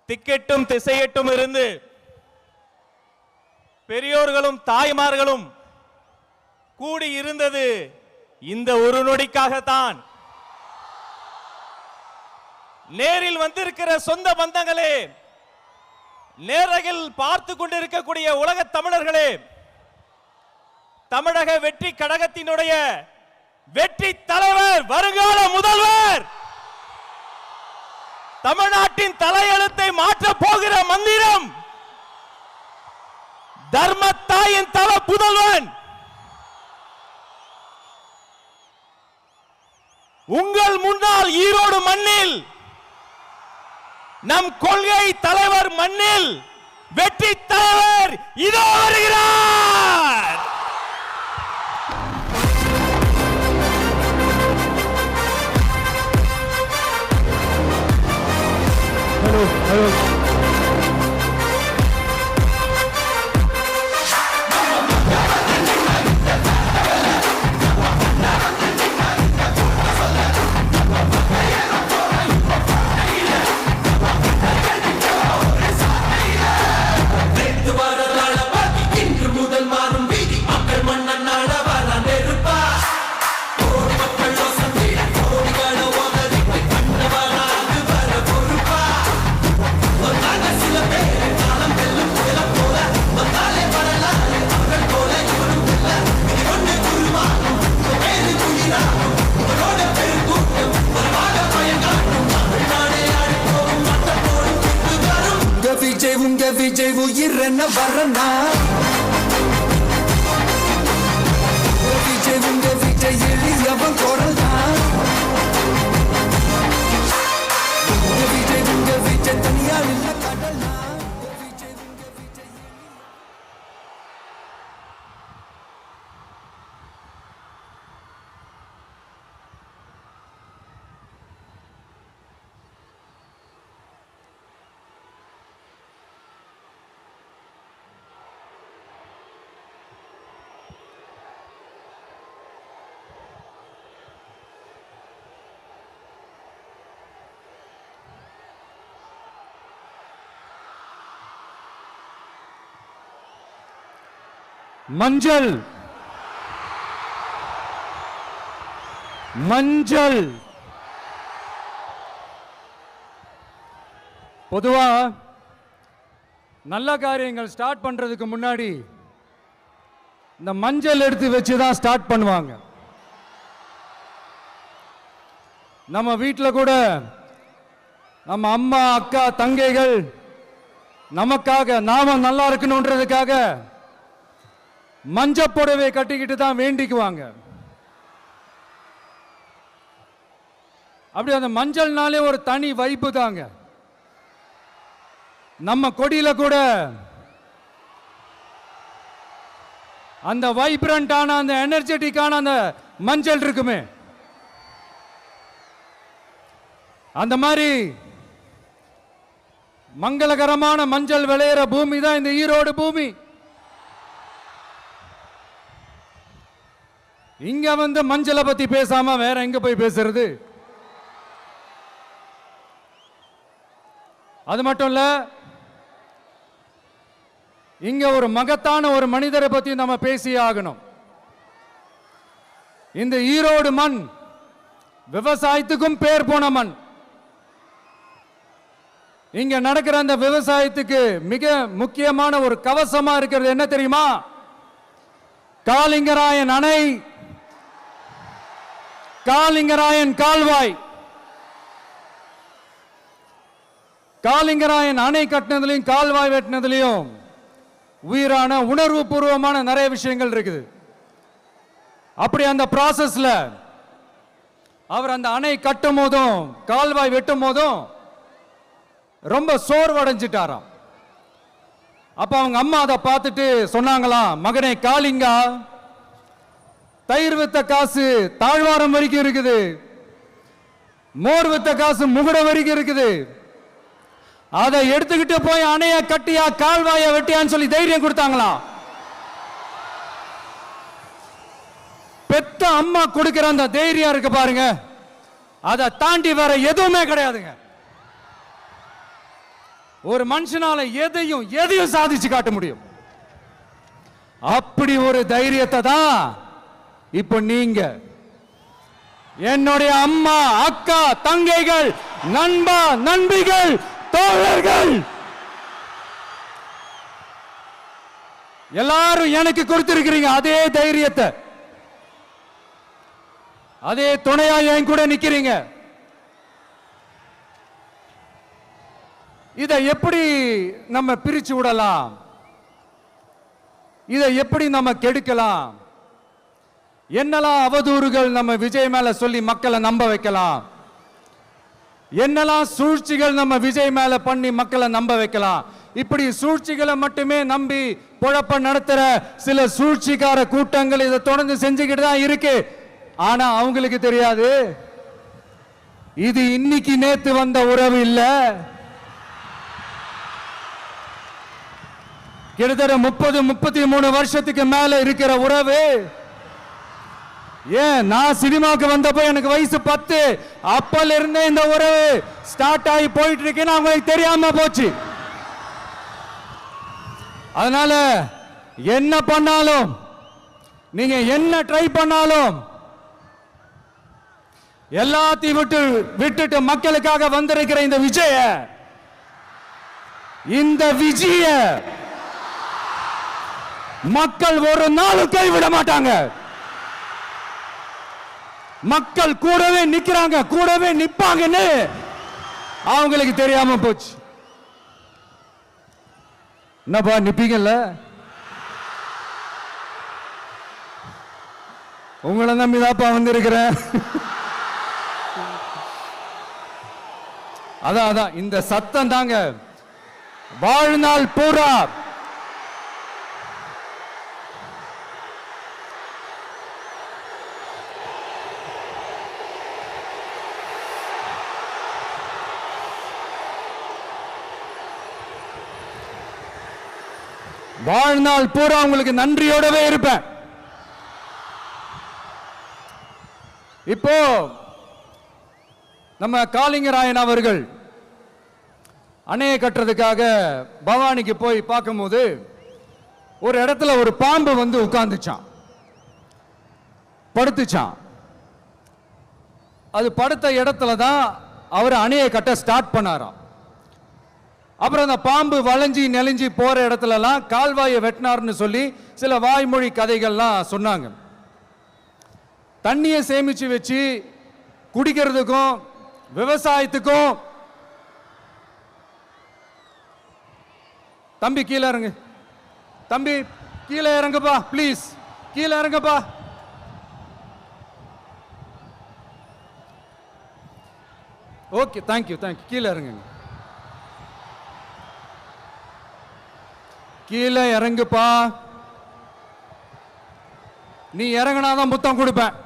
திக்கெட்டும் திசையெட்டும் இருந்து பெரியோர்களும் தாய்மார்களும் கூடி இருந்தது இந்த ஒரு நொடிக்காகத்தான். நேரில் வந்திருக்கிற சொந்த பந்தங்களே, நேரகில் பார்த்து கொண்டிருக்கக்கூடிய உலக தமிழர்களே, தமிழக வெற்றி கழகத்தினுடைய வெற்றி தலைவர், வருங்கால முதல்வர், தமிழ்நாட்டின் தலையெழுத்தை மாற்ற போகிற மந்திரம், தர்மத்தாயின் தல புதல்வன், உங்கள் முன்னால் ஈரோடு மண்ணில் நம் கொள்கை தலைவர் மண்ணில் வெற்றி தலைவர் இதோ வருகிறார். Hello. விஜய் உயிரென்ன வரனா, விஜய் எளியவன் குரல்னா, விஜய் தனியார் இல்ல கடல்னா. மஞ்சள் மஞ்சள் பொதுவா நல்ல காரியங்கள் ஸ்டார்ட் பண்றதுக்கு முன்னாடி இந்த மஞ்சள் எடுத்து வச்சு தான் ஸ்டார்ட் பண்ணுவாங்க. நம்ம வீட்டில் கூட நம்ம அம்மா அக்கா தங்கைகள் நமக்காக நாம நல்லா இருக்கணும்ன்றதுக்காக மஞ்சள் புடவை கட்டிக்கிட்டு தான் வேண்டிக்குவாங்க. அப்படி அந்த மஞ்சள்னாலே ஒரு தனி வைப்பு தாங்க. நம்ம கொடியில கூட அந்த வைப்ரண்டான அந்த எனர்ஜெட்டிக்கான அந்த மஞ்சள் இருக்குமே, அந்த மாதிரி மங்களகரமான மஞ்சள் விளையிற பூமி தான் இந்த ஈரோடு பூமி. இங்க வந்து மஞ்சளை பத்தி பேசாம வேற எங்க போய் பேசுறது? அது மட்டும் இல்ல, இங்க ஒரு மகத்தான ஒரு மனிதரை பத்தி நம்ம பேசியே ஆகணும். இந்த ஈரோடு மண் விவசாயத்துக்கும் பேர் போன மண். இங்க நடக்கிற அந்த விவசாயத்துக்கு மிக முக்கியமான ஒரு கவசமா இருக்கிறது என்ன தெரியுமா? காலிங்கராயன் அணை, காலிங்கராயன் கால்வாய். காலிங்கராயன் அணை கட்டினதுலையும் கால்வாய் வெட்டினதுலையும் உயிரான உணர்வு பூர்வமான நிறைய விஷயங்கள் இருக்குது. அப்படி அந்த ப்ராசஸ்ல அவர் அந்த அணை கட்டும் போதும் கால்வாய் வெட்டும் போதும் ரொம்ப சோர்வடைஞ்சிட்டாராம். அப்ப அவங்க அம்மா அதை பார்த்துட்டு சொன்னாங்களாம், மகனே காளிங்கா, தயிர் வித்த காசு தாழ்வாரம் வரைக்கும் இருக்குது, மோர் வித்த காசு முகுட வரைக்கும் இருக்குது, அதை எடுத்துக்கிட்டு போய் அணைய கட்டியா கால்வாய வெட்டியான்னு சொல்லி தைரியம் கொடுத்தாங்களாம். பெத்த அம்மா கொடுக்கிற அந்த தைரியம் இருக்கு பாருங்க, அதை தாண்டி வேற எதுவுமே கிடையாதுங்க. ஒரு மனுஷனால எதையும் சாதிச்சு காட்ட முடியும். அப்படி ஒரு தைரியத்தை தான் இப்போ நீங்க என்னுடைய அம்மா, அக்கா, தங்கைகள், நண்பா, நண்பிகள், தோழர்கள் எல்லாரும் எனக்கு கொடுத்திருக்கிறீங்க. அதே தைரியத்தை, அதே துணையா என் கூட நிக்கிறீங்க. இதை எப்படி நம்ம பிரிச்சு விடலாம்? இதை எப்படி நம்ம கெடுக்கலாம்? என்னெல்லாம் அவதூறுகள் நம்ம விஜய் மேல சொல்லி மக்களை நம்ப வைக்கலாம்? என்னெல்லாம் சூழ்ச்சிகள் நம்ம விஜய் மேல பண்ணி மக்களை நம்ப வைக்கலாம்? இப்படி சூழ்ச்சிகளை மட்டுமே நம்பி பொழப்ப நடத்துற சில சூழ்ச்சிக்கார கூட்டங்கள் இதை தொடர்ந்து செஞ்சுக்கிட்டு தான் இருக்கு. ஆனா அவங்களுக்கு தெரியாது, இது இன்னைக்கு நேத்து வந்த உறவு இல்ல. கிட்டத்தட்ட 30-33 வருஷத்துக்கு மேல இருக்கிற உறவு. ஏன் நான் சினிமாவுக்கு வந்தப்போ எனக்கு வயசு 10. அப்பல இருந்தே இந்த உறவு ஸ்டார்ட் ஆகி போயிட்டு இருக்குன்னு அவங்களுக்கு தெரியாம போச்சு. அதனால என்ன பண்ணாலும், நீங்க என்ன ட்ரை பண்ணாலும், எல்லாத்தையும் விட்டுட்டு மக்களுக்காக வந்திருக்கிற இந்த விஜய மக்கள் ஒரு நாளும் கைவிட மாட்டாங்க. மக்கள் கூடவே நிக்கிறாங்க, கூடவே நிப்பாங்கன்னு அவங்களுக்கு தெரியாம போச்சு. என்னப்பா நிப்பீங்கல்ல? உங்களை நம்பிதாப்பா வந்திருக்கிறேன். அதான் இந்த சத்தம் தாங்க வாழ்நாள் பூரா உங்களுக்கு நன்றியோடவே இருப்பேன். இப்போ நம்ம காளிங்கராயன் அவர்கள் அணையை கட்டுறதுக்காக பவானிக்கு போய் பார்க்கும்போது ஒரு இடத்துல ஒரு பாம்பு வந்து உட்கார்ந்துச்சான், படுத்துச்சான். அது படுத்த இடத்துல தான் அவர் அணையை கட்ட ஸ்டார்ட் பண்ணாராம். அப்புறம் அந்த பாம்பு வளைஞ்சி நெளிஞ்சி போற இடத்துலலாம் கால்வாயை வெட்டினார்னு சொல்லி சில வாய்மொழி கதைகள்லாம் சொன்னாங்க. தண்ணியை சேமிச்சு வச்சு குடிக்கிறதுக்கும் விவசாயத்துக்கும். தம்பி கீழே இறங்கு, தம்பி கீழே இறங்குப்பா, ப்ளீஸ் கீழே இறங்குப்பா. ஓகே, தேங்க்யூ கீழே இறங்குங்க, கீழே இறங்குப்பா. நீ இறங்கினாதான் முத்தம் கொடுப்பேன்.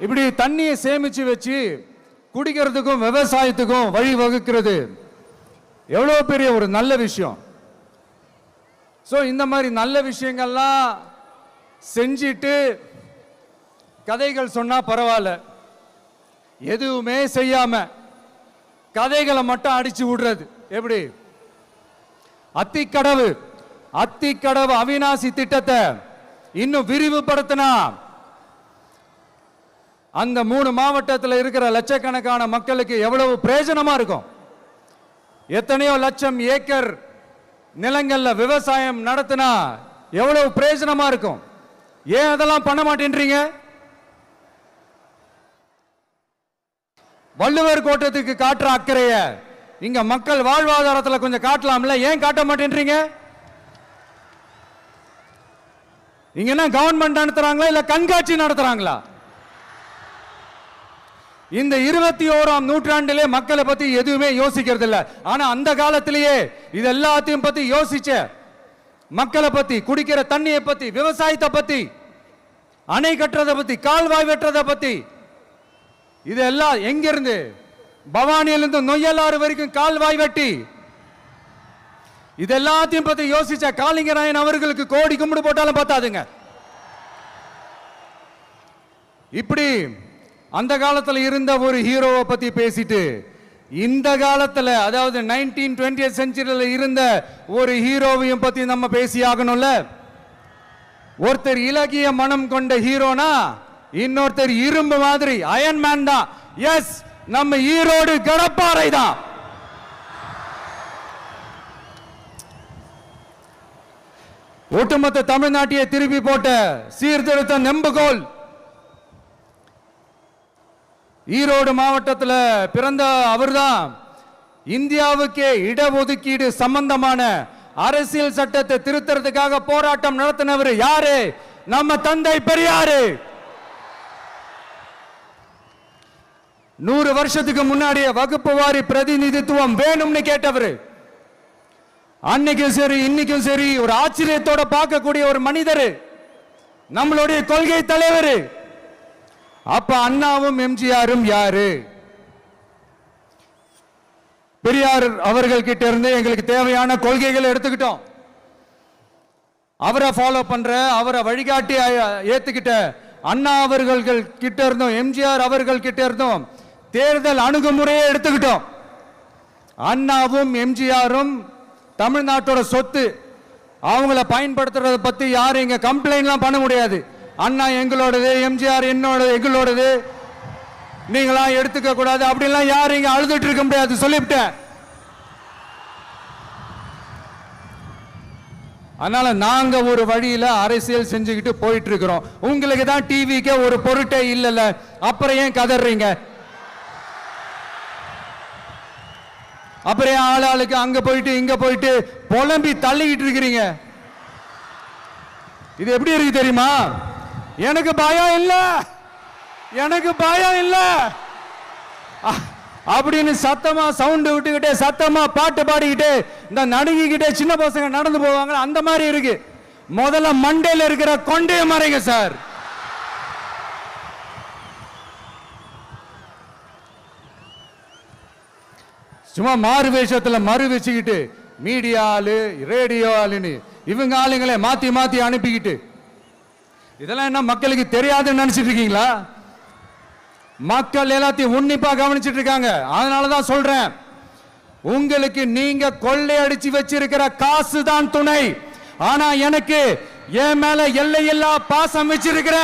இப்படி தண்ணியை சேமிச்சு வச்சு குடிக்கிறதுக்கும் விவசாயத்துக்கும் வழி வகுக்கிறது எவ்வளவு பெரிய ஒரு நல்ல விஷயம். சோ இந்த மாதிரி நல்ல விஷயங்கள்லாம் செஞ்சிட்டு கதைகள் சொன்னா பரவாயில்ல, எதுவுமே செய்யாம கதைகளை மட்டும் அடிச்சு விடுறது எப்படி? அத்திக்கடவு அவிநாசி திட்டத்தை இன்னும் விரிவுபடுத்தினா அந்த 3 மாவட்டத்தில் இருக்கிற லட்சக்கணக்கான மக்களுக்கு எவ்வளவு பிரயோஜனமா இருக்கும். எத்தனையோ லட்சம் ஏக்கர் நிலங்கள்ல விவசாயம் நடத்தினா எவ்வளவு பிரயோஜனமா இருக்கும். ஏன் அதெல்லாம் பண்ண மாட்டேன்றீங்க? வள்ளுவர் கோட்டத்துக்கு காட்டுற அக்கறைய இங்க மக்கள் வாழ்வாதாரத்தில் கொஞ்சம் காட்டலாம்ல, ஏன் காட்ட மாட்டேன்றீங்க? இங்க என்ன கவர்மெண்ட் நடத்துறாங்களா இல்ல கண்காட்சி நடத்துறாங்களா? இந்த 21ஆம் நூற்றாண்டிலே மக்களை பத்தி எதுவுமே யோசிக்கிறது இல்ல. ஆனா அந்த காலத்திலேயே இது எல்லாத்தையும் பத்தி யோசிச்ச மக்களை பத்தி, குடிக்கிற தண்ணியை பத்தி, விவசாயத்தை பத்தி, அணை கட்டுறதை பத்தி, கால்வாய் வெட்டுறதை பத்தி, இதெல்லாம் எங்கிருந்து? பவானியிலிருந்து நொய்யலாறு வரைக்கும் கால்வாய் வெட்டி இதெல்லாத்தையும் பத்தி யோசிச்ச காளிங்கராயன் அவர்களுக்கு கோடி கும்பிடு போட்டாலும் பார்த்தாதுங்க. இப்படி அந்த காலத்துல இருந்த ஒரு ஹீரோவை பத்தி பேசிட்டு இந்த காலத்துல, அதாவது 1920th செஞ்சுரியில இருந்த ஒரு ஹீரோவையும் பத்தி நம்ம பேசி ஆகணும்ல. ஒருத்தர் இலகிய மனம் கொண்ட ஹீரோனா, இன்னொருத்தர் இரும்பு மாதிரி அயன்மேன் தான். எஸ், நம்ம ஈரோடு கடப்பாறை தான். ஒட்டுமொத்த தமிழ்நாட்டையே திருப்பி போட்ட சீர்திருத்த நெம்புகோல். ஈரோடு மாவட்டத்தில் பிறந்த அவர்தான் இந்தியாவுக்கே இடஒதுக்கீடு சம்பந்தமான அரசியல் சட்டத்தை திருத்தறதுக்காக போராட்டம் நடத்தினவர் யாரு? நம்ம தந்தை பெரியாரு. 100 வருஷத்துக்கு முன்னாடியே வகுப்பு வாரி பிரதிநிதித்துவம் வேணும்னு கேட்டவர். அன்னைக்கும் சரி இன்னைக்கும் சரி ஒரு ஆச்சரியத்தோட பார்க்கக்கூடிய ஒரு மனிதர், நம்மளுடைய கொள்கை தலைவர். அப்ப அண்ணாவும் எம்ஜிஆரும் யாரு? பெரியார் அவர்கள் கிட்ட இருந்து எங்களுக்கு தேவையான கொள்கைகளை எடுத்துக்கிட்டோம். அவரை ஃபாலோ பண்ற, அவரை வழிகாட்டி ஏத்துக்கிட்ட அண்ணா அவர்கள் கிட்ட இருந்தோம், எம்ஜிஆர் அவர்கள் கிட்ட இருந்தோம் தேர்தல் அணுகுமுறையை எடுத்துக்கிட்டோம். அண்ணாவும் எம்ஜிஆரும் தமிழ்நாட்டோட சொத்து. அவங்கள பயன்படுத்துறத பத்தி யாரும் இங்க கம்ப்ளைண்ட்லாம் பண்ண முடியாது. அண்ணா எங்களோடது, எம்ஜிஆர் எங்களோடது, நீங்களா எடுத்துக்க கூடாது அப்படிலாம் யாரும் இங்க அழுதுட்டு இருக்க முடியாது, சொல்லிவிட்டேன். அதனால நாங்க ஒரு வழியில அரசியல் செஞ்சுக்கிட்டு போயிட்டு இருக்கிறோம். உங்களுக்கு தான் டிவிக்கு ஒரு பொருட்டே இல்லைல்ல, அப்புறம் ஏன் கதறீங்க? அப்புறம் ஆளாளுக்கு அங்க போயிட்டு இங்க போயிட்டு புலம்பி தள்ளிக்கிட்டு இருக்கிறீங்க. இது எப்படி இருக்கு தெரியுமா? எனக்கு பயம் இல்ல, எனக்கு பயம் இல்ல அப்படின்னு சத்தமா சவுண்ட் விட்டுக்கிட்டே, சத்தமா பாட்டு பாடிக்கிட்டு, இந்த நடுங்கிக்கிட்டே சின்ன பசங்க நடந்து போவாங்க, அந்த மாதிரி இருக்கு. முதல்ல மண்டையில இருக்கிற கொண்டைய மறைங்க சார். சும்மா மாறு வேஷத்துல மறு வச்சுக்கிட்டு மீடியா ஆளு, ரேடியோ ஆளுன்னு இவங்க ஆளுங்களே மாத்தி மாத்தி அனுப்பிக்கிட்டு, இதெல்லாம் என்ன மக்களுக்கு தெரியாதுன்னு நினைச்சிட்டு இருக்கீங்களா? மக்கள் எல்லாத்தையும் உன்னிப்பா கவனிச்சிட்டு இருக்காங்க. அதனாலதான் சொல்றேன், உங்களுக்கு நீங்க கொள்ளையடிச்சு வச்சிருக்கிற காசு தான் துணை. ஆனா எனக்கு என் மேல எல்லையில்லா பாசம் வச்சிருக்கிற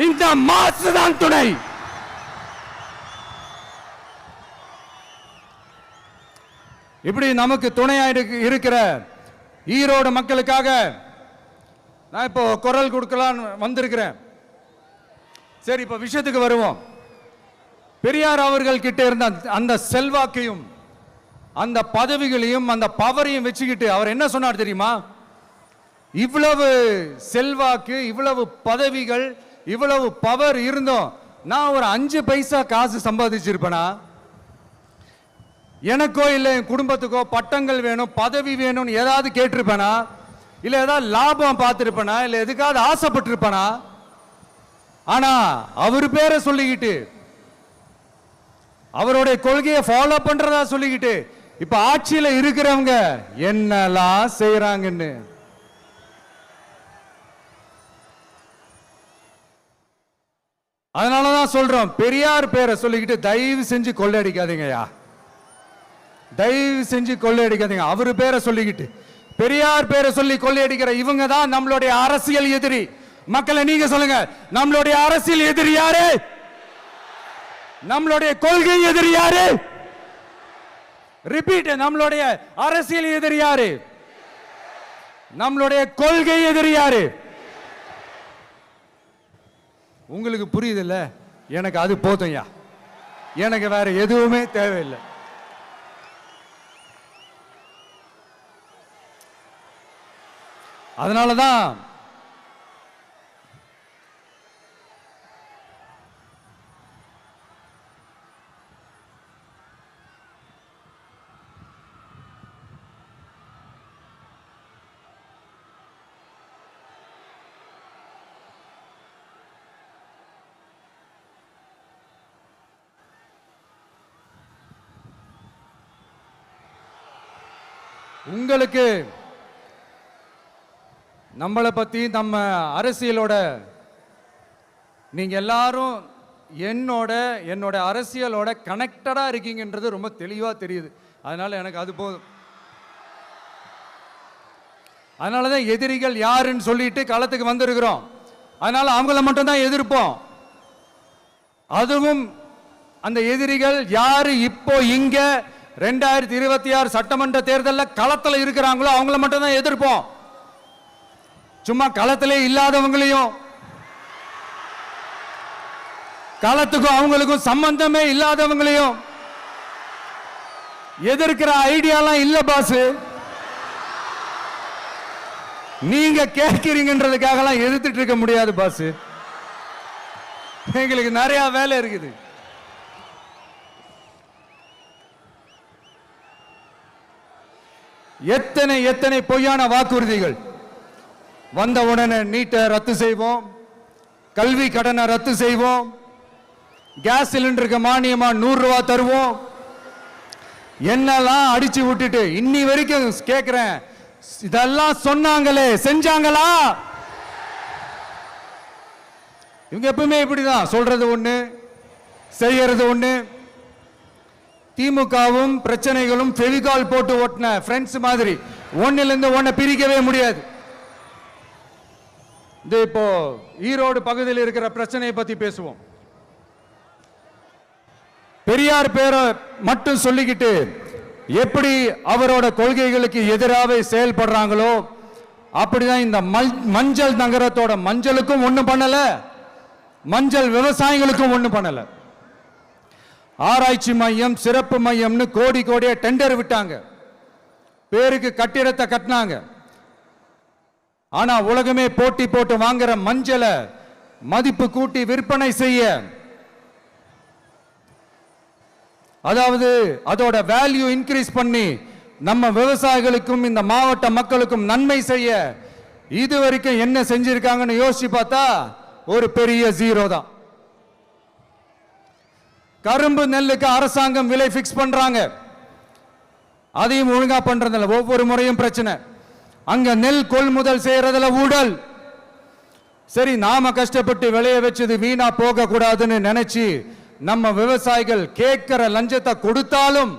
இந்த மாசு தான் துணை. இப்படி நமக்கு துணையா இருக்கிற ஈரோடு மக்களுக்காக நான் இப்போ குரல் கொடுக்கலாம் வந்திருக்கிறேன். சரி, இப்ப விஷயத்துக்கு வருவோம். பெரியார் அவர்கள் கிட்ட இருந்த அந்த செல்வாக்கையும் அந்த பதவிகளையும் அந்த பவரையும் வச்சுக்கிட்டு அவர் என்ன சொன்னார் தெரியுமா? இவ்வளவு செல்வாக்கு, இவ்வளவு பதவிகள், இவ்வளவு பவர் இருந்தோம் நான் ஒரு 5 பைசா காசு சம்பாதிச்சிருப்பேனா? எனக்கோ இல்லை என் குடும்பத்துக்கோ பட்டங்கள் வேணும், பதவி வேணும்னு ஏதாவது கேட்டிருப்பேனா? இல்லை ஏதாவது லாபம் பார்த்திருப்பேனா? இல்லை எதுக்காவது ஆசைப்பட்டிருப்பேனா? ஆனா அவர் பேரை சொல்லிக்கிட்டு, அவருடைய கொள்கையை ஃபாலோ பண்றதா சொல்லிக்கிட்டு இப்ப ஆட்சியில இருக்கிறவங்க என்னெல்லாம் செய்யறாங்கன்னு. அதனாலதான் சொல்றோம், பெரியார் பேரை சொல்லிக்கிட்டு தயவு செஞ்சு கொள்ளையடிக்காதீங்கயா, தயவு செஞ்சு கொள்ளையடிக்காதீங்க. அவரு பேரை சொல்லிக்கிட்டு, பெரியார் பேரை சொல்லி கொள்ளையடிக்கிற இவங்க தான் நம்மளுடைய அரசியல் எதிரி. மக்களை நீங்க சொல்லுங்க, நம்மளுடைய அரசியல் எதிரி யாரு? நம்மளுடைய கொள்கை எதிரி யாரு? ரிப்பீட், நம்மளுடைய அரசியல் எதிரி யாரு? நம்மளுடைய கொள்கை எதிரி யாரு? உங்களுக்கு புரியுதுல்ல? எனக்கு அது போதும்யா, எனக்கு வேற எதுவுமே தேவையில்லை. அதனால தான் உங்களுக்கு நம்மளை பத்தி நம்ம அரசியலோட நீங்க எல்லாரும் என்னோட அரசியலோட கனெக்டடா இருக்கீங்கன்றது ரொம்ப தெளிவா தெரியுது. அதனால எனக்கு அது போதும். அதனாலதான் எதிரிகள் யாருன்னு சொல்லிட்டு களத்துக்கு வந்திருக்கிறோம். அதனால அவங்கள மட்டும் தான் எதிர்ப்போம். அதுவும் அந்த எதிரிகள் யாரு இப்போ இங்க 2026 சட்டமன்ற தேர்தலில் களத்தில் இருக்கிறாங்களோ அவங்கள மட்டும் தான் எதிர்ப்போம். சும்மா களத்திலே இல்லாதவங்களையும் களத்துக்கும் அவங்களுக்கும் சம்பந்தமே இல்லாதவங்களையும் எதிர்க்கிற ஐடியாலாம் இல்ல பாஸ். நீங்க கேட்கிறீங்கன்றதுக்காகலாம் எதிர்த்துட்டு இருக்க முடியாது பாஸ். எங்களுக்கு நிறைய வேலை இருக்குது. எத்தனை எத்தனை பொய்யான வாக்குறுதிகள். வந்த உடனே நீட்டை ரத்து செய்வோம், கல்வி கடனை ரத்து செய்வோம், கேஸ் சிலிண்டருக்கு மானியமா 100 ரூபாய் தருவோம், என்னெல்லாம் அடிச்சு விட்டுட்டு இன்னி வரைக்கும் கேட்கிறேன், இதெல்லாம் சொன்னாங்களே செஞ்சாங்களா? இவங்க எப்பவுமே இப்படிதான், சொல்றது ஒண்ணு செய்யறது ஒண்ணு. திமுகவும் பிரச்சனைகளும் ஃபெவிகால் போட்டு ஓட்டின ஃப்ரெண்ட்ஸ் மாதிரி ஒன்னிலிருந்து ஒன்னை பிரிக்கவே முடியாது. இது இப்போ ஈரோடு பகுதியில் இருக்கிற பிரச்சனையை பத்தி பேசுவோம். பெரியார் பேரை மட்டும் சொல்லிக்கிட்டு எப்படி அவரோட கொள்கைகளுக்கு எதிராக செயல்படுறாங்களோ அப்படிதான் இந்த மஞ்சள் நகரத்தோட மஞ்சளுக்கும் ஒண்ணும் பண்ணல, மஞ்சள் விவசாயிகளுக்கும் ஒண்ணும் பண்ணல. ஆராய்ச்சி மையம், சிறப்பு மையம்னு கோடி கோடியா டெண்டர் விட்டாங்க, பேருக்கு கட்டிடத்தை கட்டினாங்க. ஆனா உலகமே போட்டி போட்டு வாங்குற மஞ்சளை மதிப்பு கூட்டி விற்பனை செய்ய, அதாவது அதோட வேல்யூ இன்க்ரீஸ் பண்ணி நம்ம விவசாயிகளுக்கும் இந்த மாவட்ட மக்களுக்கும் நன்மை செய்ய இதுவரைக்கும் என்ன செஞ்சிருக்காங்கன்னு யோசிச்சு பார்த்தா ஒரு பெரிய ஜீரோ தான். கரும்பு நெல்லுக்கு அரசாங்கம் விலை பிக்ஸ் பண்றாங்க, அதையும் ஒழுங்கா பண்றதில்ல, ஒவ்வொரு முறையும் பிரச்சனை. அங்க நெல் கொள்முதல் செய்யறதுல ஊழல். சரி, நாம கஷ்டப்பட்டு விளைய வச்சது வீணா போக கூடாதுன்னு நினைச்சு நம்ம விவசாயிகள் கேட்கிற லஞ்சத்தை கொடுத்தாலும்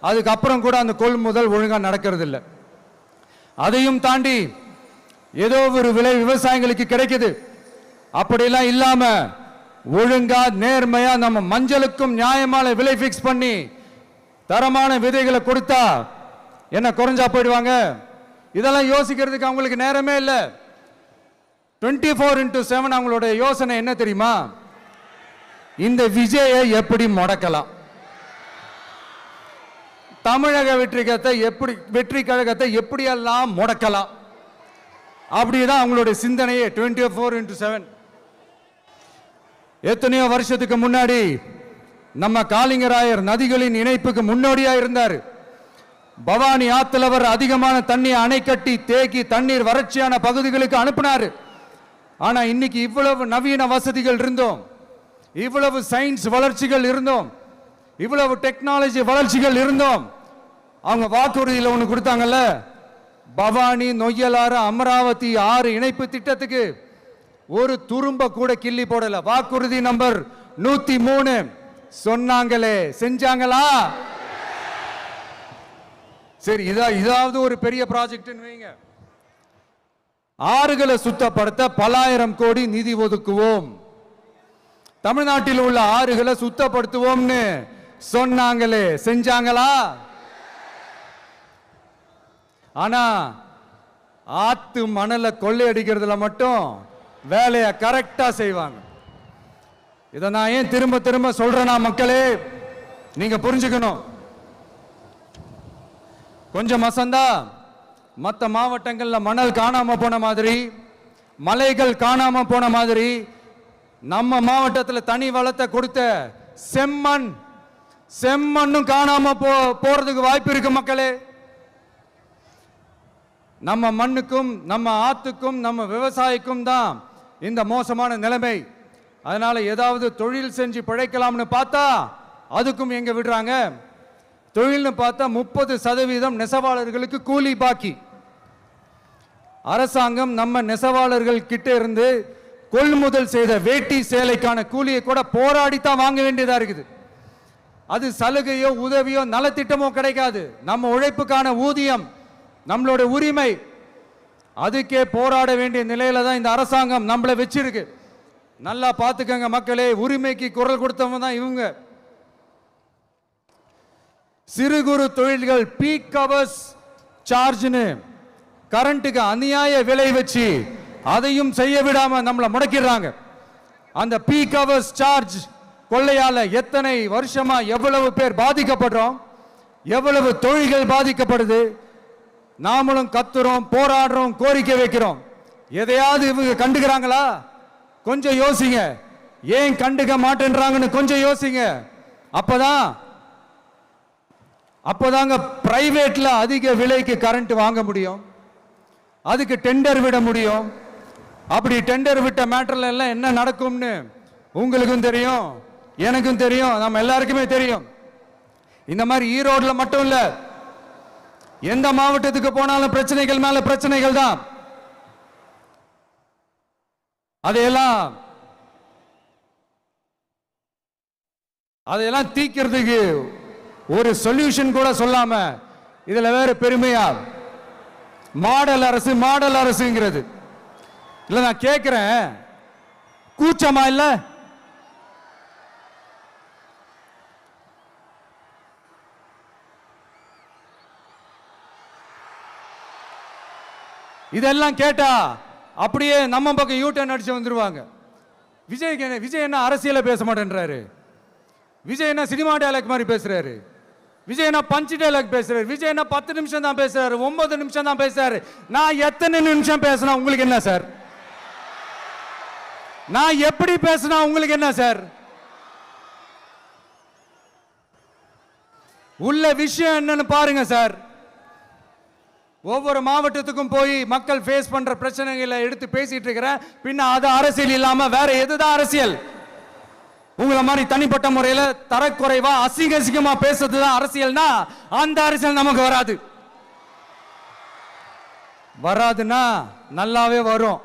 அதுக்கப்புறம் கூட அந்த கொள்முதல் ஒழுங்கா நடக்கிறது இல்லை. அதையும் தாண்டி ஏதோ ஒரு விலை விவசாயிகளுக்கு கிடைக்குது. அப்படிலாம் இல்லாம ஒழுங்கா நேர்மையா நம்ம மஞ்சளுக்கும் நியாயமான விலை பிக்ஸ் பண்ணி தரமான விதைகளை கொடுத்தா என்ன குறைஞ்சா போயிடுவாங்க? இதெல்லாம் யோசிக்கிறதுக்கு அவங்களுக்கு நேரமே இல்லை. 24x7 அவங்களோட யோசனை என்ன தெரியுமா? இந்த விஜயை எப்படி முடக்கலாம், தமிழக வெற்றி கழகத்தை எப்படியெல்லாம் முடக்கலாம், அப்படிதான் அவங்களுடைய சிந்தனையே 24x7. எத்தனையோ வருஷத்துக்கு முன்னாடி நம்ம காளிங்கராயர் நதிகளின் இணைப்புக்கு முன்னோடியா இருந்தார். பவானி ஆத்துல அவர் அதிகமான தண்ணி அணை கட்டி தேக்கி தண்ணீர் வறட்சியான பகுதிகளுக்கு அனுப்பினார். ஆனா இன்னைக்கு இவ்வளவு நவீன வசதிகள் இருந்தோம், இவ்வளவு சயின்ஸ் வளர்ச்சிகள் இருந்தோம், இவ்வளவு டெக்னாலஜி வளர்ச்சிகள் இருந்தோம், அவங்க வாக்குறுதியில் ஒன்று கொடுத்தாங்கல்ல, பவானி நொய்யலாறு அமராவதி 6 இணைப்பு திட்டத்துக்கு ஒரு துரும்ப கூட கிள்ளி போடல. வாக்குறுதி நம்பர் 103 சொன்னாங்களே செஞ்சாங்களா? சரி, இதாவது ஒரு பெரிய ப்ராஜெக்ட் வைங்க. ஆறுகளை சுத்தப்படுத்த பல ஆயிரம் கோடி நிதி ஒதுக்குவோம், தமிழ்நாட்டில் உள்ள ஆறுகளை சுத்தப்படுத்துவோம்னு சொன்னாங்களே செஞ்சாங்களா? ஆனா ஆத்து மணலை கொள்ளையடிக்கிறதுல மட்டும் வேலையை கரெக்டா செய்வாங்க. இதை நான் ஏன் திரும்ப திரும்ப சொல்றேன்னா, மக்களே நீங்க புரிஞ்சுக்கணும். கொஞ்சம் மசந்தா மற்ற மாவட்டங்களில் மணல் காணாம போன மாதிரி, மலைகள் காணாம போன மாதிரி, நம்ம மாவட்டத்தில் தனி வளத்தை கொடுத்த செம்மண்ணும் காணாம போறதுக்கு வாய்ப்பு இருக்கு மக்களே. நம்ம மண்ணுக்கும் நம்ம ஆத்துக்கும் நம்ம விவசாயிக்கும் தான் இந்த மோசமான நிலைமை. அதனால ஏதாவது தொழில் செஞ்சு பிழைக்கலாம்னு பார்த்தா அதுக்கும் எங்க விடுறாங்க. தொழில்னு பார்த்தா 30% நெசவாளர்களுக்கு கூலி பாக்கி. அரசாங்கம் நம்ம நெசவாளர்கள் கிட்ட இருந்து கொள்முதல் செய்த வேட்டி சேலைக்கான கூலியை கூட போராடித்தான் வாங்க வேண்டியதா இருக்குது. அது சலுகையோ உதவியோ நலத்திட்டமோ கிடைக்காது. நம்ம உழைப்புக்கான ஊதியம், நம்மளோட உரிமை, அதுக்கே போராட வேண்டிய நிலையில தான் இந்த அரசாங்கம் நம்மளை வச்சிருக்கு. நல்லா பார்த்துக்கங்க மக்களே, உரிமைக்கு குரல் கொடுத்தவங்க தான் இவங்க. சிறு குறு தொழில்கள் பீக் ஹவர்ஸ் சார்ஜ்னு கரண்ட்டுக்கு அநியாய விலை வச்சு அதையும் செய்ய விடாம நம்மளை முடக்கிடுறாங்க. அந்த பீக் ஹவர்ஸ் சார்ஜ் கொள்ளையால எத்தனை வருஷமா எவ்வளவு பேர் பாதிக்கப்படுறோம், எவ்வளவு தொழில்கள் பாதிக்கப்படுது. நாமளும் கத்துறோம், போராடுறோம், கோரிக்கை வைக்கிறோம். எதையாவது இவங்க கண்டுக்கிறாங்களா? கொஞ்சம் யோசிங்க. ஏன் கண்டுக்க மாட்டேன்றாங்கன்னு கொஞ்சம் யோசிங்க. அப்போதாங்க பிரைவேட்ல அதிக விலைக்கு கரண்ட் வாங்க முடியும், அதுக்கு டெண்டர் விட முடியும். அப்படி டெண்டர் விட்ட மேட்டர்ல எல்லாம் என்ன நடக்கும்னு உங்களுக்கும் தெரியும், எனக்கும் தெரியும், நம்ம எல்லாருக்குமே தெரியும். இந்த மாதிரி ஈரோடுல மட்டும் இல்ல, எந்த மாவட்டத்துக்கு போனாலும் பிரச்சனைகள் மேல பிரச்சனைகள் தான். அதையெல்லாம் தீக்கிறதுக்கு ஒரு சொல்யூஷன் கூட சொல்லாம இதுல வேற பெருமையா மாடல் அரசுங்கிறது இல்ல. நான் கேட்கிறேன், கூச்சமா இல்ல? இதெல்லாம் கேட்டா அப்படியே நம்ம பக்கம் யூட்டர்ன் அடிச்சு வந்துருவாங்க. விஜய் என்ன அரசியல பேச மாட்டேன்றாரு, விஜய் என்ன சினிமா டயலாக் மாதிரி பேசுறாரு, விஜய் என்ன பஞ்ச் டயலாக் பேசுறாரு, விஜய் என்ன 10 நிமிஷம் தான் பேசுறாரு, 9 நிமிஷம் தான் பேசுறாரு. நான் எத்தனை நிமிஷம் பேசினா உங்களுக்கு என்ன சார்? நான் எப்படி பேசினா உங்களுக்கு என்ன சார்? உள்ள விஷயம் என்னன்னு பாருங்க சார். ஒவ்வொரு மாவட்டத்துக்கும் போய் மக்கள் ஃபேஸ் பண்ற பிரச்சனைகளை எடுத்து பேசிட்டு இருக்கிறேன். பின்ன அது அரசியல் இல்லாம வேற எதுதான் அரசியல்? உங்களை மாதிரி தனிப்பட்ட முறையில் தரக்குறைவா அசிங்கமா பேசுறதுதான் அரசியல்னா அந்த அரசியல் நமக்கு வராதுன்னா நல்லாவே வரும்.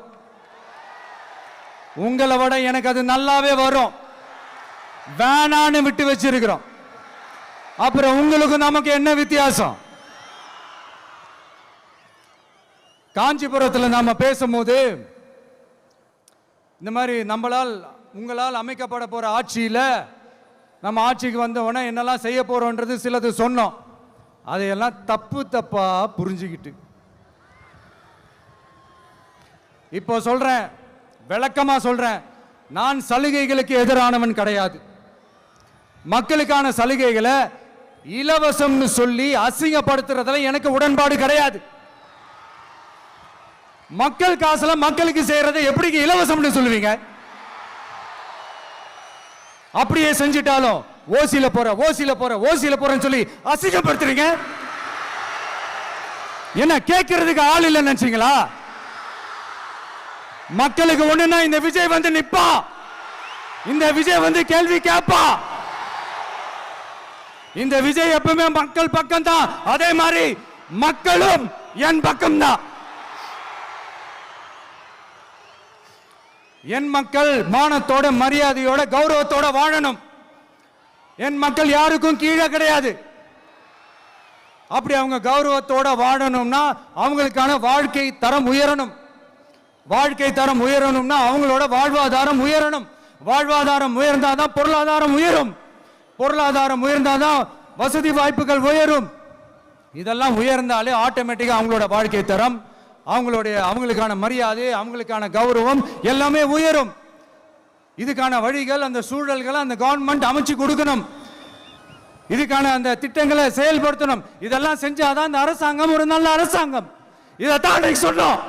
உங்களை விட எனக்கு அது நல்லாவே வரும். வேணான்னு விட்டு வச்சிருக்கிறோம். அப்புறம் உங்களுக்கு நமக்கு என்ன வித்தியாசம்? காஞ்சிபுரத்தில் நாம பேசும்போது இந்த மாதிரி உங்களால் அமைக்கப்பட போற ஆட்சியில நம்ம ஆட்சிக்கு வந்த உடனே என்னெல்லாம் செய்ய போறோம்ன்றது சிலது சொன்னோம். அதையெல்லாம் தப்பா புரிஞ்சுக்கிட்டு இப்போ சொல்றேன், விளக்கமா சொல்றேன், நான் சலுகைகளுக்கு எதிரானவன் கிடையாது. மக்களுக்கான சலுகைகளை இலவசம்னு சொல்லி அசிங்கப்படுத்துறதுல எனக்கு உடன்பாடு கிடையாது. மக்கள் காசுல மக்களுக்கு செய்யறதை எப்படி இலவசம்னு சொல்லுவீங்க? அப்படியே செஞ்சிட்டாலும் ஓசில போறேன்னு சொல்லி அசிங்கப்படுத்துறீங்க. என்ன கேட்கறதுக்கு ஆள் இல்லைன்னு நினைச்சீங்களா? மக்களுக்கு ஒண்ணுன்னா இந்த விஜய் வந்து நிப்பா, இந்த விஜய் வந்து கேள்வி கேட்பா. இந்த விஜய் எப்பவுமே மக்கள் பக்கம் தான், அதே மாதிரி மக்களும் என் பக்கம் தான். என் மக்கள் மானத்தோட மரியாதையோட கௌரவத்தோட வாழணும். என் மக்கள் யாருக்கும் கீழே கிடையாது. அப்படி அவங்க கௌரவத்தோட வாழணும்னா அவங்களுக்கான வாழ்க்கை தரம் உயரணும். வாழ்க்கை தரம் உயரணும்னா அவங்களோட வாழ்வாதாரம் உயரணும். வாழ்வாதாரம் உயர்ந்தாதான் பொருளாதாரம் உயரும். பொருளாதாரம் உயர்ந்தாதான் வசதி வாய்ப்புகள் உயரும். இதெல்லாம் உயர்ந்தாலே ஆட்டோமேட்டிக்கா அவங்களோட வாழ்க்கை தரம், அவங்களுக்கான மரியாதை, அவங்களுக்கான கௌரவம் எல்லாமே உயரும். இதுக்கான வழிகள், அந்த சூழல்களை அந்த கவர்மெண்ட் அமைச்சு கொடுக்கணும். இதுக்கான அந்த திட்டங்களை செயல்படுத்தணும். இதெல்லாம் செஞ்சாதான் இந்த அரசாங்கம் ஒரு நல்ல அரசாங்கம். இதைத்தான் அன்னைக்கு சொன்னோம்.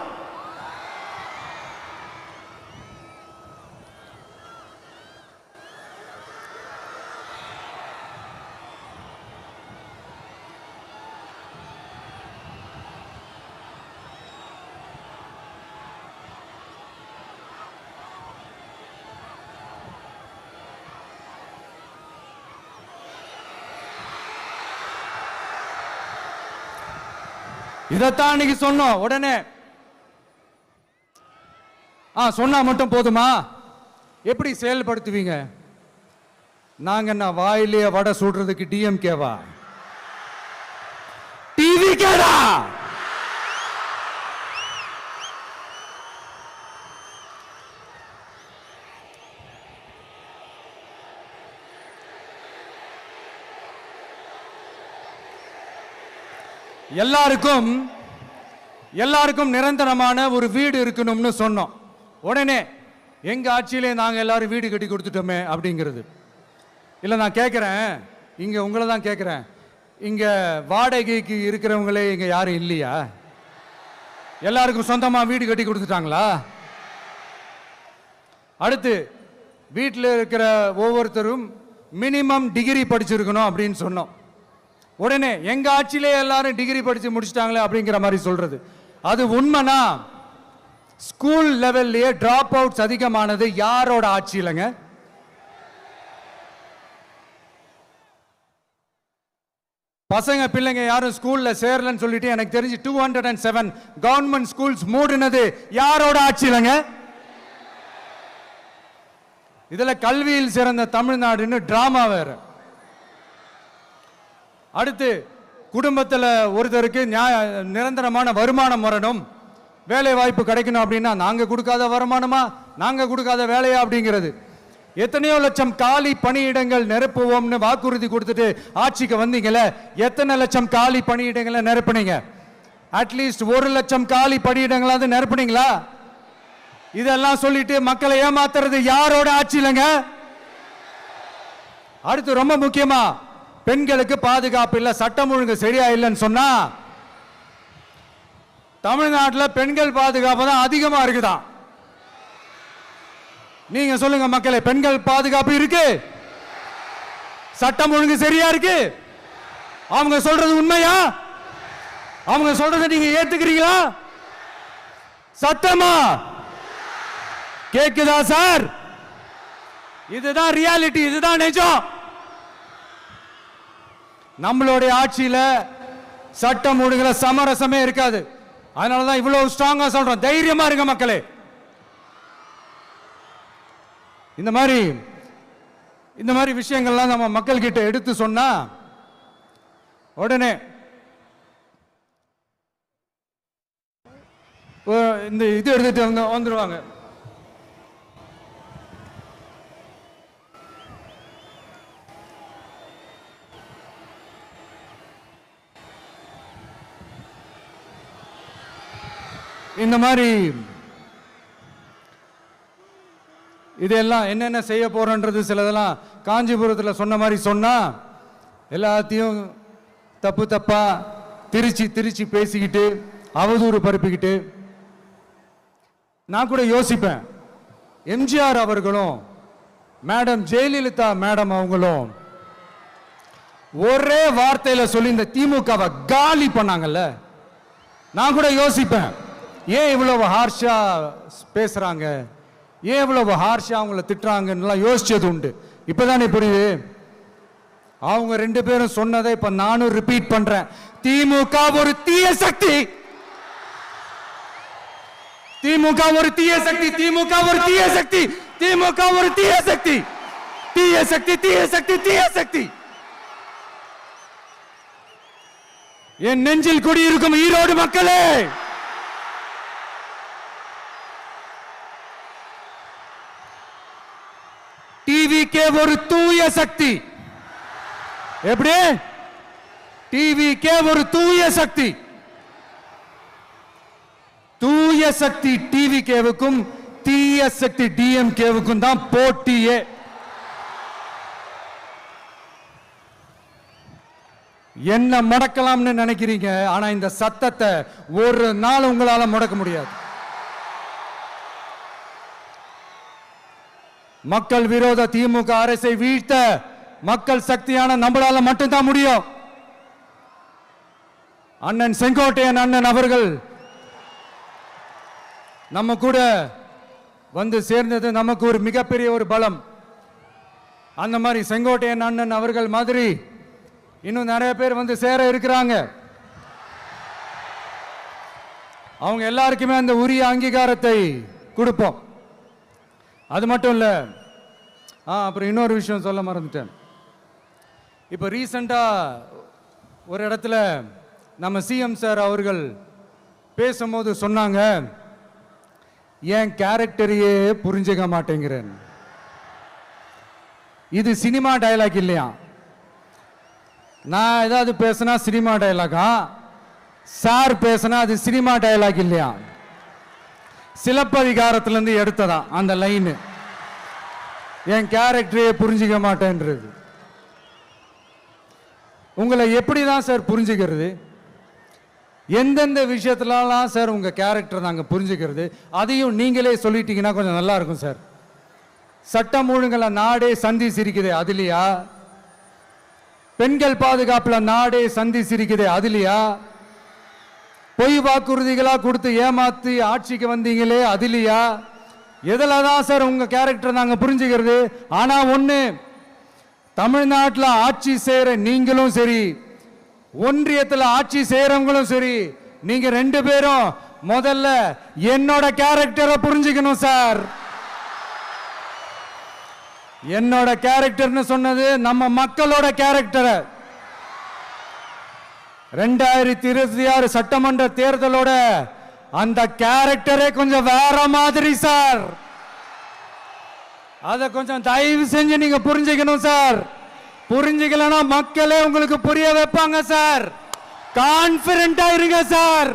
இதைத்தான் அன்னைக்கு சொன்னோம். உடனே சொன்னா மட்டும் போதுமா? எப்படி செயல்படுத்துவீங்க? நாங்க என்ன வாயிலேயே வடை சுடுறதுக்கு டிஎம்கேவா? டிவி கேடா? எல்லாருக்கும் நிரந்தரமான ஒரு வீடு இருக்கணும்னு சொன்னோம். உடனே எங்க ஆட்சியிலே நாங்க எல்லாரும் வீடு கட்டி கொடுத்துட்டோமே அப்படிங்கிறது இல்ல. நான் கேட்கிறேன், இங்க உங்களை தான் கேட்கிறேன், இங்க வாடகைக்கு இருக்கிறவங்களே இங்க யாரும் இல்லையா? எல்லாருக்கும் சொந்தமா வீடு கட்டி கொடுத்துட்டாங்களா? அடுத்து வீட்டில் இருக்கிற ஒவ்வொருத்தரும் மினிமம் டிகிரி படிச்சிருக்கணும் அப்படின்னு சொன்னோம். உடனே எங்க ஆட்சியிலே எல்லாரும் டிகிரி படிச்சு முடிச்சிட்டாங்களே அப்படிங்கிற மாதிரி சொல்றது அது உண்மைனா? ஸ்கூல் லெவல்லையே டிராப் அவுட்ஸ் அதிகமானது யாரோட ஆட்சியிலங்க? பசங்க பிள்ளைங்க யாரும் ஸ்கூல்ல சேரலன்னு சொல்லிட்டு எனக்கு தெரிஞ்சு 207 கவர்மெண்ட் ஸ்கூல்ஸ் மூடினது யாரோட ஆட்சியிலங்க? இதுல கல்வியில் சிறந்த தமிழ்நாடுன்னு டிராமா வேற. அடுத்து குடும்பத்தில் ஒருத்தருக்கு நிரந்தரமான வருமானம் வரணும், வேலை வாய்ப்பு கிடைக்கணும் அப்படின்னா நாங்க கொடுக்காத வருமானமா, நாங்க கொடுக்காத வேலையா அப்படிங்கிறது. எத்தனையோ லட்சம் காலி பணியிடங்கள் நிரப்புவோம்னு வாக்குறுதி கொடுத்துட்டு ஆட்சிக்கு வந்தீங்கல்ல, எத்தனை லட்சம் காலி பணியிடங்களை நிரப்புனீங்க? அட்லீஸ்ட் 1 லட்சம் காலி பணியிடங்களாவது நிரப்புனீங்களா? இதெல்லாம் சொல்லிட்டு மக்களை ஏமாத்துறது யாரோட ஆட்சியிலங்க? அடுத்து ரொம்ப முக்கியமா, பெண்களுக்கு பாதுகாப்பு இல்ல, சட்டம் ஒழுங்கு சரியா இல்லைன்னு சொன்னா தமிழ்நாட்டில் பெண்கள் பாதுகாப்பு தான் அதிகமா இருக்குதான். நீங்க சொல்லுங்க மக்களே, பெண்கள் பாதுகாப்பு இருக்கு? சட்டம் ஒழுங்கு சரியா இருக்கு? அவங்க சொல்றது உண்மையா? அவங்க சொல்றதை நீங்க ஏத்துக்கிறீங்களா? சத்தமா கேக்குதா சார்? இதுதான் ரியாலிட்டி, இதுதான் நிஜம். நம்மளுடைய ஆட்சியில சட்டம் ஒழுங்குல சமரசமே இருக்காது. அதனாலதான் இவ்வளவு ஸ்ட்ராங்கா சொல்றோம், தைரியமா இருங்க மக்களே. இந்த மாதிரி விஷயங்கள்லாம் நம்ம மக்கள் கிட்ட எடுத்து சொன்னா உடனே இந்த இது எடுத்துட்டு வந்துருவாங்க. இந்த மாதிரி இதெல்லாம் என்னென்ன செய்ய போறோன்றது சிலதெல்லாம் காஞ்சிபுரத்தில் சொன்ன மாதிரி சொன்னா எல்லாத்தையும் தப்பா திருச்சி பேசிக்கிட்டு அவதூறு பரப்பிக்கிட்டு. நான் கூட யோசிப்பேன், எம்ஜிஆர் அவர்களும் மேடம் ஜெயலலிதா மேடம் அவங்களும் ஒரே வார்த்தையில சொல்லி இந்த திமுகவை காலி பண்ணாங்கல்ல. நான் கூட யோசிப்பேன், ஏன் இவ்வளவு ஹார்ஷா பேசுறாங்க, ஏன் இவ்வளவு ஹார்ஷா அவங்கள திட்டுறாங்கன்னு யோசிச்சது உண்டு. இப்பதானே புரியுது. அவங்க 2 பேரும் சொன்னதை இப்ப நானும் ரிப்பீட் பண்றேன். திமுக ஒரு தீய சக்தி, திமுக ஒரு தீய சக்தி, திமுக ஒரு தீய சக்தி, திமுக ஒரு தீய சக்தி, தீய சக்தி, தீய சக்தி, தீய சக்தி. என் நெஞ்சில் குடியிருக்கும் ஈரோடு மக்களே, டிவிகே ஒரு தூய சக்தி. எப்படி? டிவிகே ஒரு தூய சக்தி. தூய சக்தி டிவிகேவுக்கும் தீய சக்தி டிஎம்கேவுக்கும் தான் போட்டியே. என்ன முடக்கலாம்னு நினைக்கிறீங்க, ஆனா இந்த சத்தத்தை ஒரு நாள் உங்களால முடக்க முடியாது. மக்கள் விரோத திமுக அரசை வீழ்த்த மக்கள் சக்தியான நம்மளால மட்டும்தான் முடியும். அண்ணன் செங்கோட்டையன் அண்ணன் அவர்கள் நம்ம கூட வந்து சேர்ந்தது நமக்கு ஒரு மிகப்பெரிய ஒரு பலம். அந்த மாதிரி செங்கோட்டையன் அண்ணன் அவர்கள் மாதிரி இன்னும் நிறைய பேர் வந்து சேர இருக்கிறாங்க. அவங்க எல்லாருக்குமே அந்த உரிய அங்கீகாரத்தை கொடுப்போம். அது மட்டும் இல்ல, அப்புறம் இன்னொரு விஷயம் சொல்ல மறந்துட்டேன். இப்போ ரீசண்டா ஒரு இடத்துல நம்ம சிஎம் சார் அவர்கள் பேசும்போது சொன்னாங்க, என் கேரக்டரையே புரிஞ்சுக்க மாட்டேங்கிறேன். இது சினிமா டயலாக் இல்லையா? நான் ஏதாவது பேசினா சினிமா டயலாகா, சார் பேசினா அது சினிமா டயலாக் இல்லையா? சிலப்பதிகாரத்திலிருந்து எடுத்ததா அந்த லைன். என் கேரக்டரையே புரிஞ்சிக்க மாட்டேன்றது. உங்களை எப்படி தான் சார் புரிஞ்சுக்கிறது? எந்தெந்த விஷயத்துலலாம் சார் உங்க கேரக்டர் நாங்கள் புரிஞ்சுக்கிறது? அதையும் நீங்களே சொல்லிட்டீங்கன்னா கொஞ்சம் நல்லா இருக்கும் சார். சட்டம் ஒழுங்குல நாடே சந்தி சிரிக்குது அதுலையா? பெண்கள் பாதுகாப்புல நாடே சந்தி சிரிக்குது அதுலையா? பொய் வாக்குறுதிகளா கொடுத்து ஏமாத்தி ஆட்சிக்கு வந்தீங்களே அதுலையா? எதில் தான் சார் உங்க கேரக்டர் நாங்க புரிஞ்சுக்கிறது? ஆனா ஒண்ணு, தமிழ்நாட்டில் ஆட்சி செய்யற நீங்களும் சரி, ஒன்றியத்தில் ஆட்சி செய்யறவங்களும் சரி, நீங்க ரெண்டு பேரும் முதல்ல என்னோட கேரக்டரை புரிஞ்சுக்கணும் சார். என்னோட கேரக்டர்னு சொன்னது நம்ம மக்களோட கேரக்டரை. 2026 சட்டமன்ற தேர்தலோட அந்த கேரக்டரே கொஞ்சம் வேற மாதிரி சார். அதை கொஞ்சம் தயவு செஞ்சு நீங்க புரிஞ்சுக்கணும் சார். புரிஞ்சுக்கலன்னா மக்களே உங்களுக்கு புரிய வைப்பாங்க சார். கான்பிடண்டா இருங்க சார்,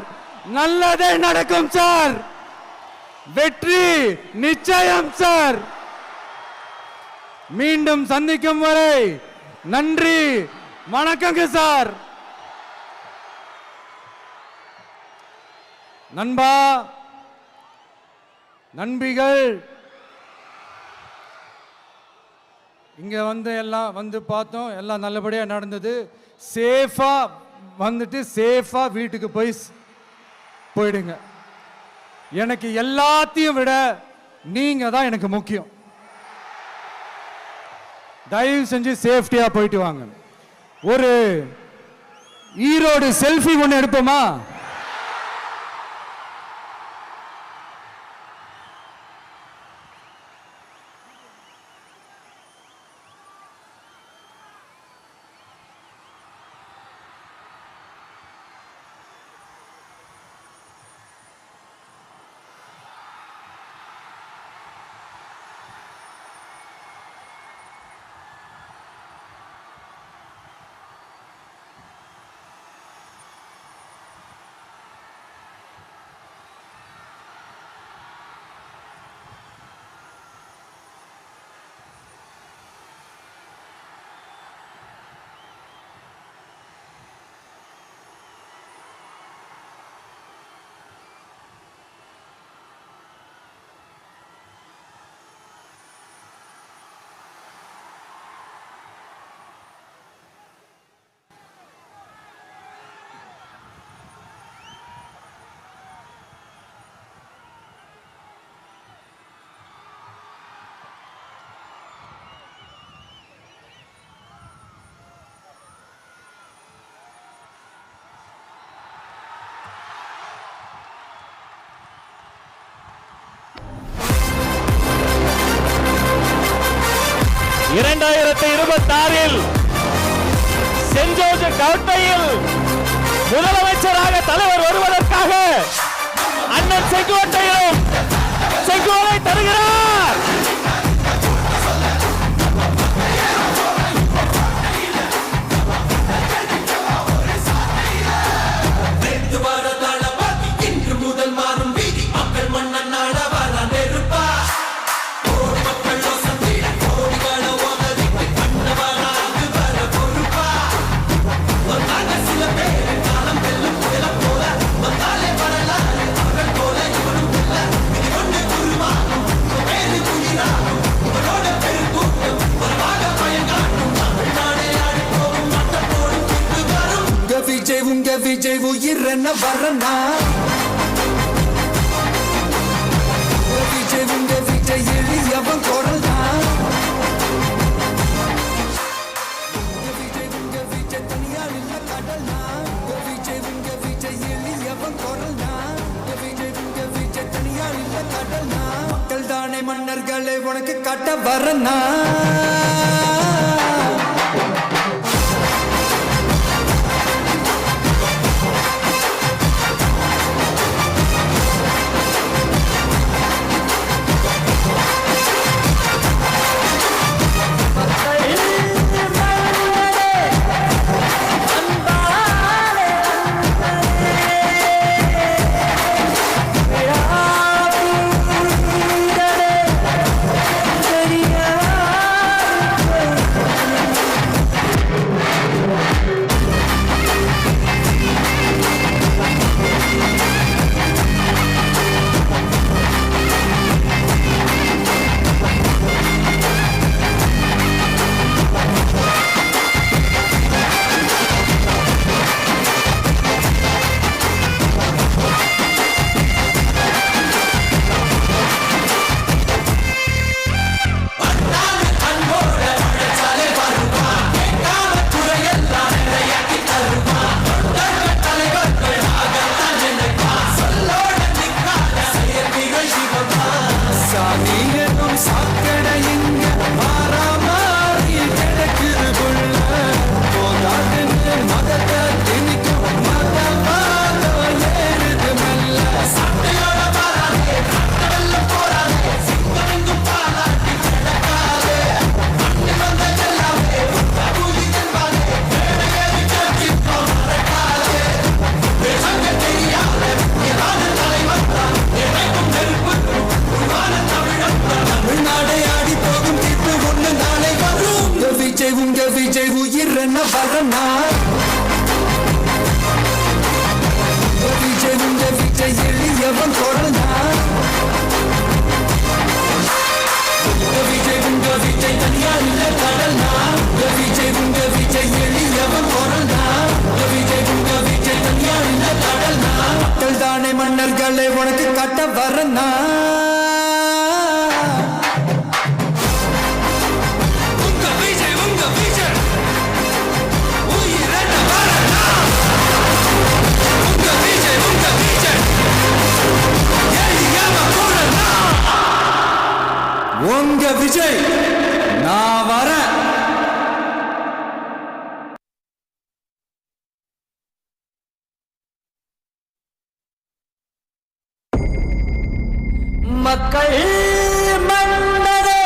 நல்லதே நடக்கும் சார். வெற்றி நிச்சயம் சார். மீண்டும் சந்திக்கும் வரை நன்றி, வணக்கங்க சார். நண்பா, நண்பிகள், இங்க வந்து எல்லாம் வந்து பார்த்தோம், எல்லாம் நல்லபடியா நடந்தது. சேஃபா வந்துட்டு சேஃபா வீட்டுக்கு போயிடுங்க. எனக்கு எல்லாத்தையும் விட நீங்க தான் எனக்கு முக்கியம். தயவு செஞ்சு சேஃப்டியா போயிட்டு வாங்க. ஒரு ஈரோடு செல்ஃபி ஒன்று எடுப்போமா? சென்ட் ஜோர்ஜ் கோட்டையில் முதலமைச்சராக தலைவர் வருவதற்காக அண்ணன் செங்கோட்டையிலும் செங்கோலை தருகிறார். What விஜய் உங்க விஜய் உயிர் என்ன வரனா விஜய் உங்க விஜய் எளியவன் குரல் தான் விஜய் உங்க விஜய் தனியார் இல்ல கடல் தான் விஜய் உங்க விஜய் எளியவன் குரல் தான் விஜய் உங்க விஜய் தனியார் இல்ல கடல் தான் மக்கள் தானே மன்னர்களை உனக்கு காட்ட வரனா விஜய் உயிர் என்ன வரனா விஜய் உங்க விஜய் எளியவன் குரல்னா விஜய் உங்க விஜய் தனியார் இல்ல கடல்னா விஜய் உங்க விஜய் எளியவன் குரல்னா விஜய் உங்க விஜய் தனியார் இல்ல கடல்னா மக்கள் தானே மன்னர்களை உனக்கு காட்ட வரனா உங்க விஜய் நான் வரேன் மக்கள் மன்னரே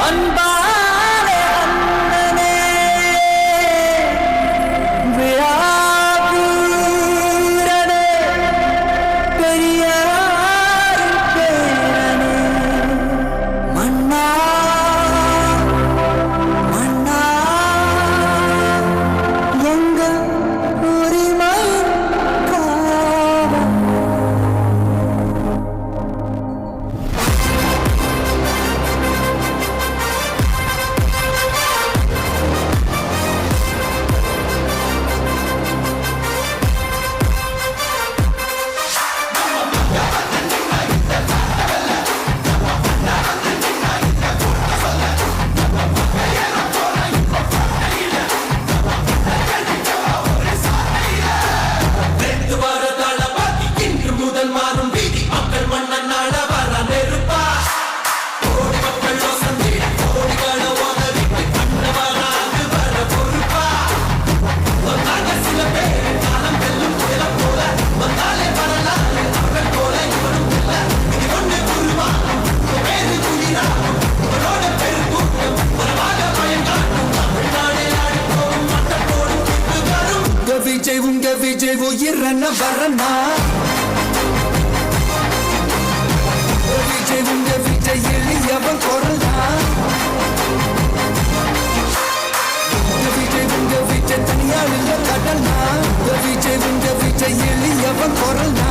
அன்பானே அண்ணனே விழாவீரனே பெரியார் பேரனே மன்னா மன்னா எங்கள் உரிமை காவல் விஜய் உயிர் என்ன வரனா விஜய் உங்க விஜய் எளியவன் குரல்னா விஜய் உங்க விஜய் தனியார் இல்ல கடல்னா விஜய் உங்க விஜய் எளியவன் குரல்னா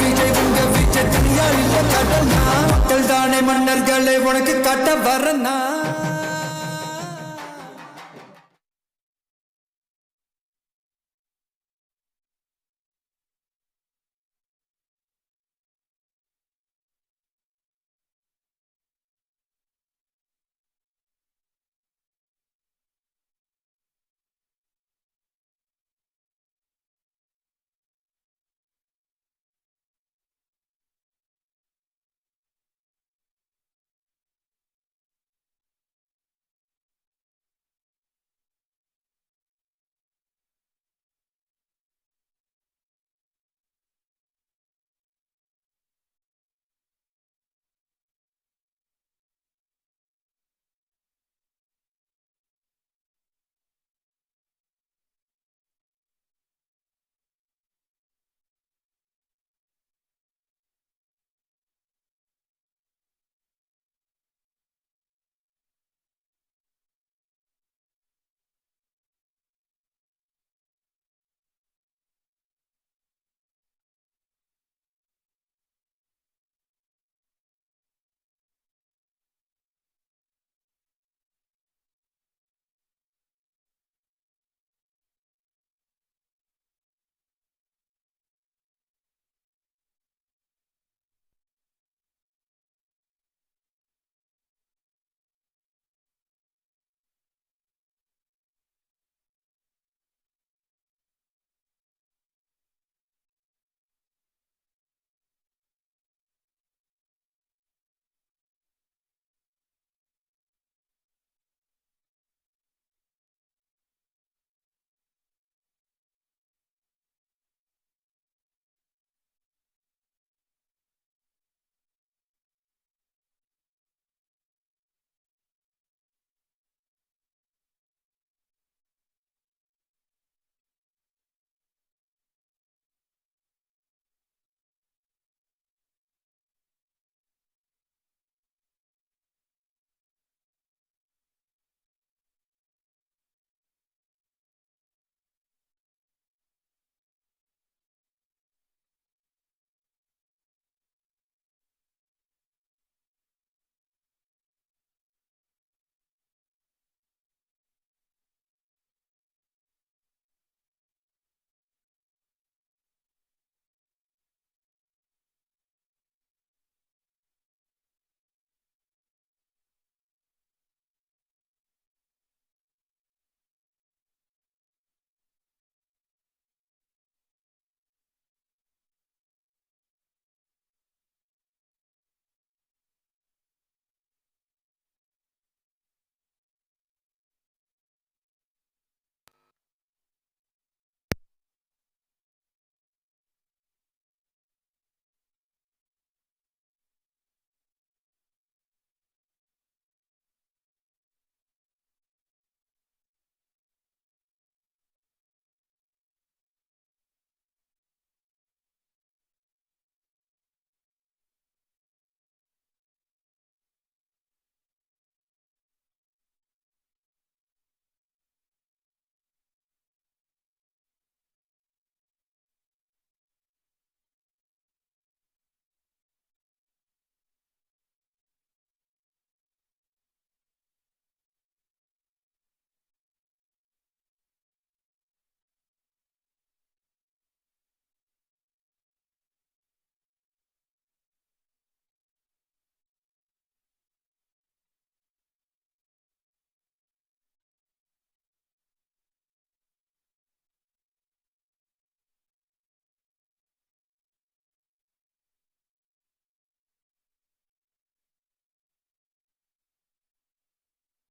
விஜய் உங்க விஜய் தனியார் இல்ல கடல்னா மக்கள் தானே மன்னர்களை உனக்கு காட்ட வரனா